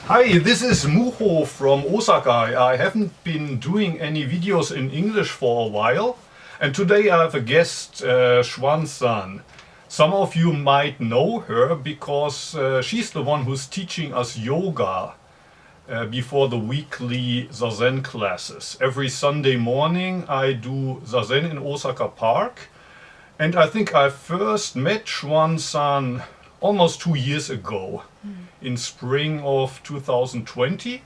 Hi, this is Muho from Osaka. I haven't been doing any videos in English for a while, and today I have a guest, Xuan-san. Some of you might know her because she's the one who's teaching us yoga before the weekly Zazen classes. Every Sunday morning I do Zazen in Osaka Park, and I think I first met Xuan-san almost 2 years ago in spring of 2020.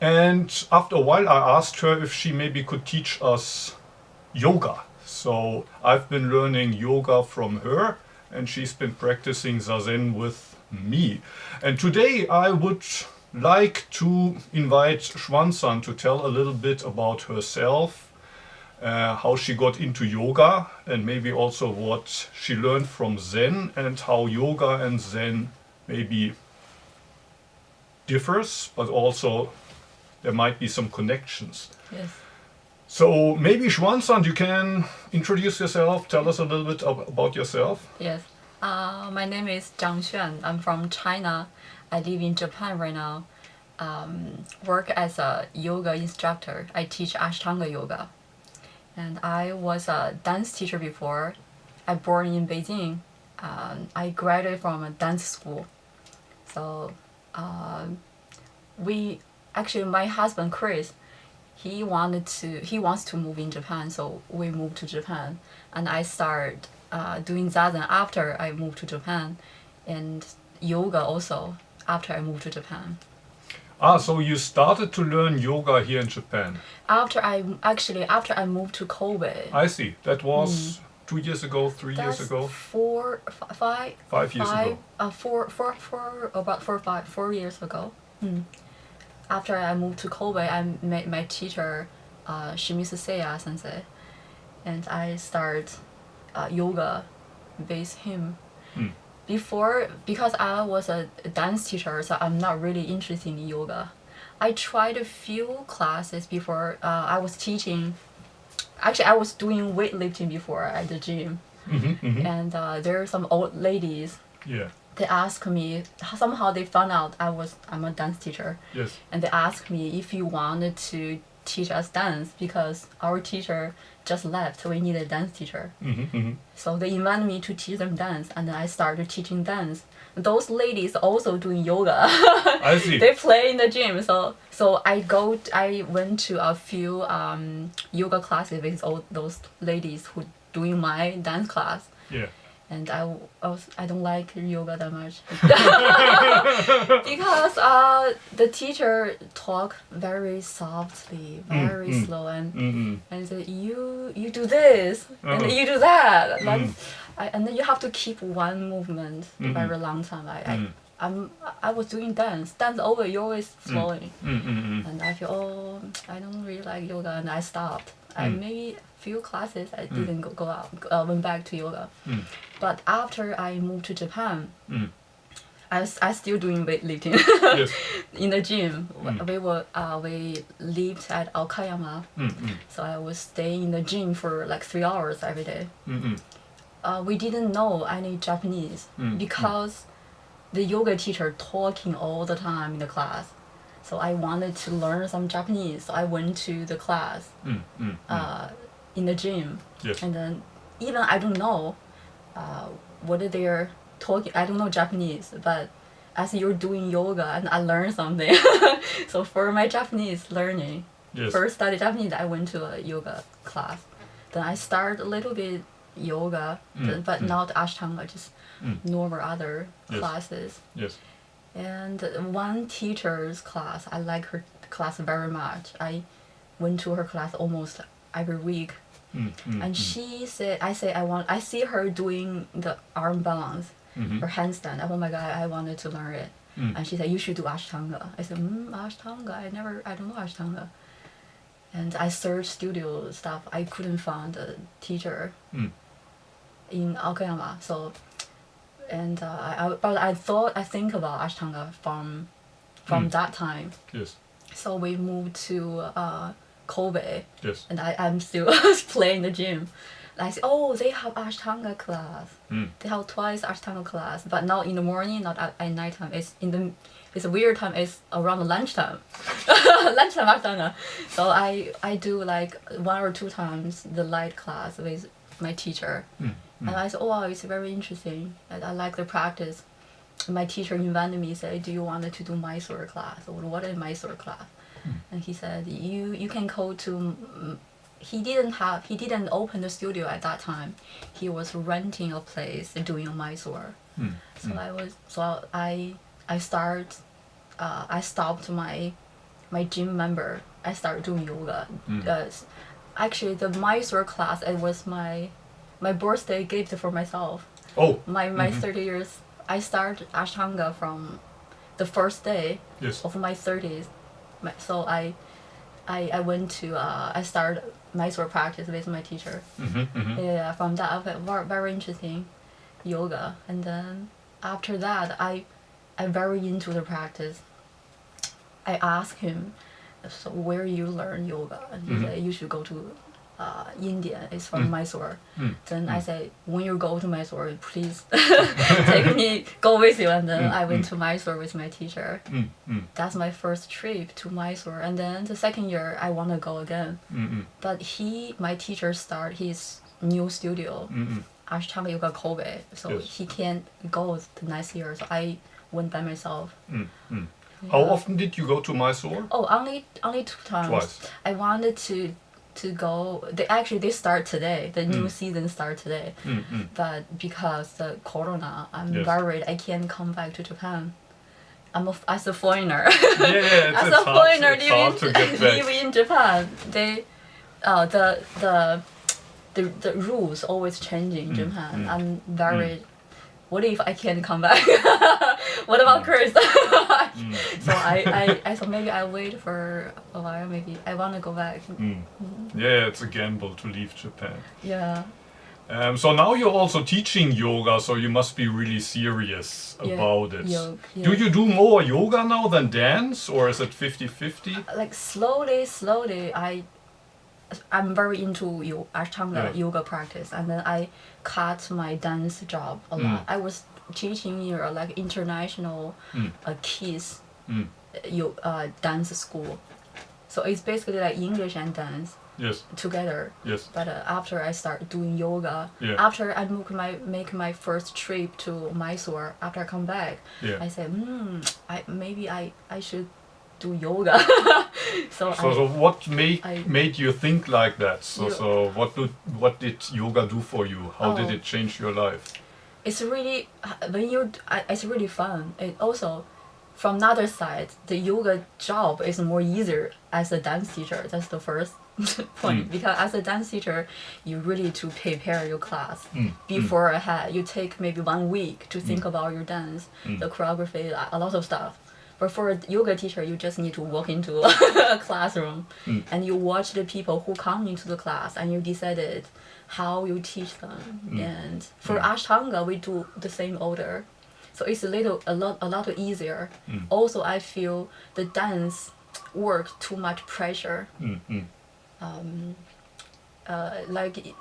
And after a while I asked her if she maybe could teach us yoga. So I've been learning yoga from her and she's been practicing Zazen with me. And today I would like to invite Xuan-san to tell a little bit about herself, how she got into yoga, and maybe also what she learned from Zen and how yoga and Zen maybe differs, but also there might be some connections. Yes. So maybe Xuan-san, you can introduce yourself, tell us a little bit about yourself. Yes. My name is Xuan. I'm from China. I live in Japan right now. Work as a yoga instructor. I teach Ashtanga yoga. And I was a dance teacher before. I born in Beijing. I graduated from a dance school. So my husband Chris, he wants to move in Japan, so we moved to Japan. And I started doing Zazen after I moved to Japan, and yoga also after I moved to Japan. So you started to learn yoga here in Japan. After I moved to Kobe. I see. That was 2 years ago, 3 years ago? 4 years ago. About 4 years ago. After I moved to Kobe, I met my teacher, Shimizu Seiya sensei, and I started yoga with him. Before, because I was a dance teacher, so I'm not really interested in yoga. I tried a few classes before. I was teaching. Actually, I was doing weightlifting before at the gym, and there are some old ladies. Yeah. They asked me. Somehow they found out I'm a dance teacher. Yes. And they asked me if you wanted to teach us dance because our teacher just left, so we need a dance teacher. So they invited me to teach them dance, and then I started teaching dance. Those ladies also doing yoga. I see. They play in the gym, so I went to a few yoga classes with all those ladies who doing my dance class. Yeah. And I don't like yoga that much because the teacher talk very softly, very slow, and say you do this and you do that, and then you have to keep one movement very long time. I was doing dance over, you're always flowing, and I feel I don't really like yoga, and I stopped. I maybe few classes I didn't went back to yoga. But after I moved to Japan, I still doing weightlifting. Yes. In the gym. We lived at Okayama, so I was staying in the gym for like 3 hours every day. We didn't know any Japanese because the yoga teacher talking all the time in the class. So I wanted to learn some Japanese. So I went to the class in the gym. Yes. And then even I don't know what they're talking. I don't know Japanese, but as you're doing yoga, and I learned something. So for my Japanese learning, first study Japanese, I went to a yoga class. Then I started a little bit yoga, but not Ashtanga, just normal other classes. Yes. And one teacher's class, I like her class very much. I went to her class almost every week. And she said, I see her doing the arm balance or handstand. Oh my God, I wanted to learn it. And she said, you should do Ashtanga. I said, Ashtanga, I don't know Ashtanga. And I searched studio stuff. I couldn't find a teacher in Okayama. So, and I think about Ashtanga from that time. Yes. So we moved to Kobe. Yes. And I'm still playing the gym. I say, oh, they have Ashtanga class. They have twice Ashtanga class, but not in the morning, not at nighttime. It's it's a weird time. It's around lunchtime, lunchtime Ashtanga. So I do like 1 or 2 times the light class with my teacher, and I said, oh wow, it's very interesting, and I like the practice. My teacher invited me, said, do you want to do Mysore class? Or what is Mysore class? And he said, you can go to. He didn't open the studio at that time. He was renting a place doing Mysore. I stopped my gym member. I started doing yoga. Actually, the Mysore class, it was my birthday gift for myself. Oh. My 30 years. I started Ashtanga from the first day of my 30s. So I went to I started Mysore practice with my teacher. Yeah, from that I felt very interesting yoga, and then after that I'm very into the practice. I asked him, so where you learn yoga, and he said you should go to India. It's from Mysore. Then I said, when you go to Mysore, please go with you. And then I went to Mysore with my teacher. That's my first trip to Mysore. And then the second year, I want to go again. But my teacher started his new studio, Ashtanga Yoga Kobe. So he can't go the next year. So I went by myself. How often did you go to Mysore? Oh, only 2 times. Twice. I wanted to go. They start today. The new season start today. But because the corona, I'm worried I can't come back to Japan. As a foreigner. As a foreigner living in Japan, the rules always changing in Japan. I'm worried. What if I can't come back? What about Chris? So I thought maybe I'll wait for a while. Maybe I want to go back. Yeah, it's a gamble to leave Japan. Yeah. So now you're also teaching yoga, so you must be really serious about it. Do you do more yoga now than dance, or is it 50-50? Like slowly, I'm very into Ashtanga yoga practice, and then I cut my dance job a lot. I was teaching here like international kids dance school, so it's basically like English and dance together. But after I start doing yoga, after I make my first trip to Mysore, after I come back, I said, maybe I should do yoga. So what made you think like that? So what did yoga do for you? How did it change your life? It's really it's really fun. It also, from another side, the yoga job is more easier as a dance teacher. That's the first point. Because as a dance teacher, you really to prepare your class before ahead. You take maybe 1 week to think about your dance, the choreography, a lot of stuff. But for a yoga teacher, you just need to walk into a classroom and you watch the people who come into the class and you decided how you teach them. And for Ashtanga, we do the same order. So it's a lot easier. Also, I feel the dance work too much pressure. Like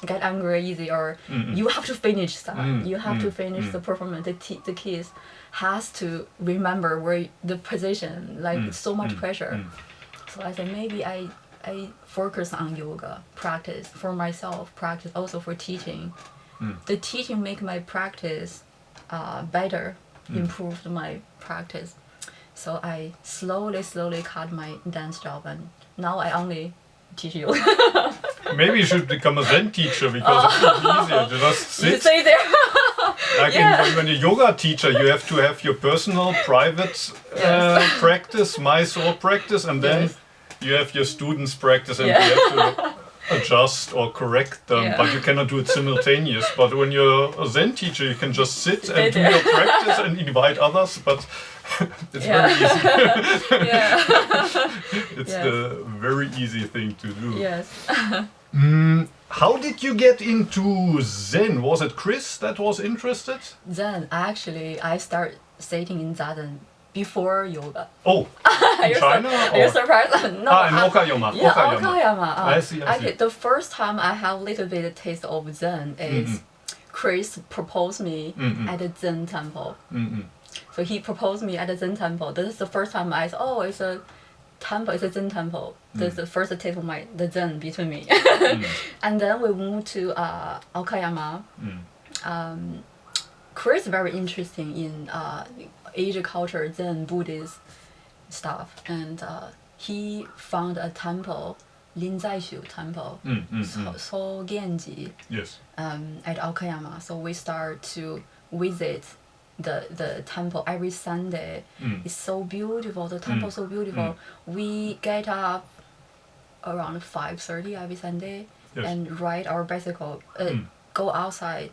get angry easy, or you have to finish that. You have to finish the performance. The kids has to remember where the position, like so much pressure. So I said maybe I focus on yoga practice for myself, practice also for teaching. The teaching make my practice better, improved my practice. So I slowly cut my dance job, and now I only teach yoga. Maybe you should become a Zen teacher, because it's easier to just sit. You stay there. Like when you're a yoga teacher, you have to have your personal, private practice, Mysore practice, and then you have your students' practice, and you have to adjust or correct them, but you cannot do it simultaneous. But when you're a Zen teacher, you can just sit and do your practice and invite others, but it's very easy. It's the very easy thing to do. Yes. How did you get into Zen? Was it Chris that was interested? Zen, actually, I started sitting in Zazen before yoga. Oh, in China? Are you surprised? No. In Okayama. Yeah, Okayama. I see. The first time I have a little bit of taste of Zen is Chris proposed me at a Zen temple. So he proposed me at the Zen temple. This is the first time I said, oh, it's a temple, it's a Zen temple. This is the first taste of the Zen between me. And then we moved to Aokayama. Chris is very interesting in Asian culture, Zen, Buddhist stuff. And he found a temple, Rinzai-shu temple, So Genji, Yes. at Aokayama. So we start to visit the temple every Sunday. It's so beautiful. The temple is so beautiful. We get up around 5:30 every Sunday and ride our bicycle. Go outside.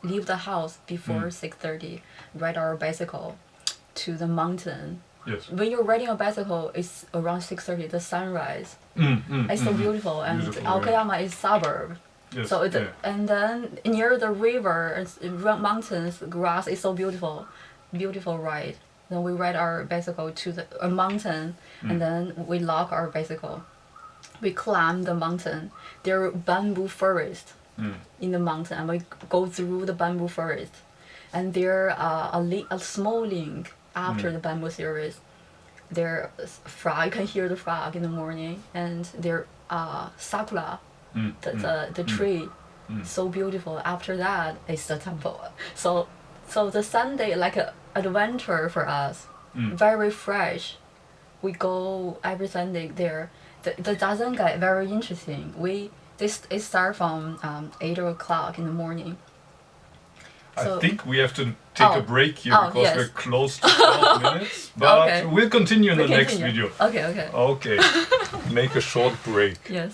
Leave the house before 6:30. Ride our bicycle to the mountain. Yes. When you're riding a bicycle, it's around 6:30. The sunrise. It's so beautiful. And Beautiful, Aokayama is suburb. Yes. So and then near the river, mountains, grass is so beautiful, beautiful ride. Then we ride our bicycle to a mountain, and then we lock our bicycle. We climb the mountain. There are bamboo forest in the mountain, and we go through the bamboo forest. And there a small link after the bamboo series. There frog. You can hear the frog in the morning, and there sakura. The tree, so beautiful. After that, it's the temple. So the Sunday like an adventure for us, very fresh. We go every Sunday there. The Zazen guy very interesting. It start from 8 o'clock in the morning. So, I think we have to take a break here because yes. we're close to 12 minutes. But we'll continue in the next video. Okay. Okay. Make a short break. Yes.